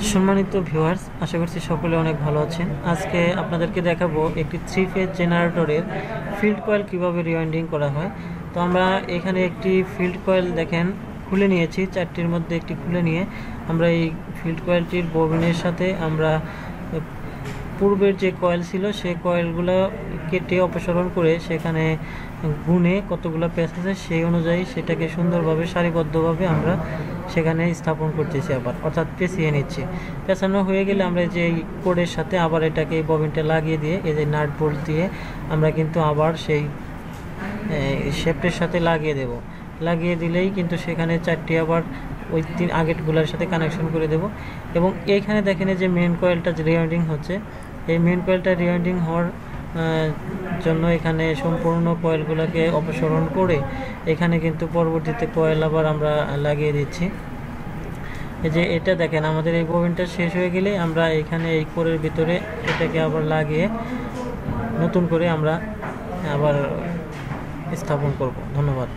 সম্মানিত ভিউয়ার্স, আশা করছি সকলে অনেক ভালো আছেন। আজকে আপনাদেরকে দেখাবো একটি 3 ফেজ জেনারেটরের ফিল্ড কয়েল কিভাবে রিওয়াইন্ডিং করা হয়। তো আমরা এখানে একটি ফিল্ড কয়েল দেখেন খুলে নিয়েছি, 4টির মধ্যে একটি খুলে নিয়ে আমরা এই ফিল্ড কয়েলটির ববিনের সাথে আমরা পূর্বের যে কয়েল ছিল সেই কয়েলগুলো কেটে অপসারণ করে সেখানে গুনে কতগুলো প্যাচ আছে সেই অনুযায়ী সেটাকে সুন্দরভাবে সারিবদ্ধভাবে আমরা সেখানে স্থাপন করতেছি, আবার অর্থাৎ পেঁচিয়ে নিচ্ছি। পেঁচানো হয়ে গেলে আমরা যে কোডের সাথে আবার এটাকে এই ববিনটা লাগিয়ে দিয়ে এই যে নাট বোল্ট দিয়ে আমরা কিন্তু আবার সেই শেপটের সাথে লাগিয়ে দেব। লাগিয়ে দিলেই কিন্তু সেখানে 4টি আবার ওই আগেরগুলোর সাথে কানেকশন করে দেব। এবং এইখানে দেখেন যে মেন কয়েলটা রিওয়াইন্ডিং হচ্ছে, এই মেন কয়েলটা রিওয়াইন্ডিং হওয়ার জন্য এখানে সম্পূর্ণ কয়েলগুলোকে অপসারণ করে এখানে কিন্তু পরবর্তীতে কয়েল আবার আমরা লাগিয়ে দিচ্ছি। এই যে এটা দেখেন আমাদের এই ববিনটা শেষ হয়ে গেলে আমরা এখানে এই কোরের ভিতরে এটাকে আবার লাগিয়ে নতুন করে আমরা আবার স্থাপন করব। ধন্যবাদ।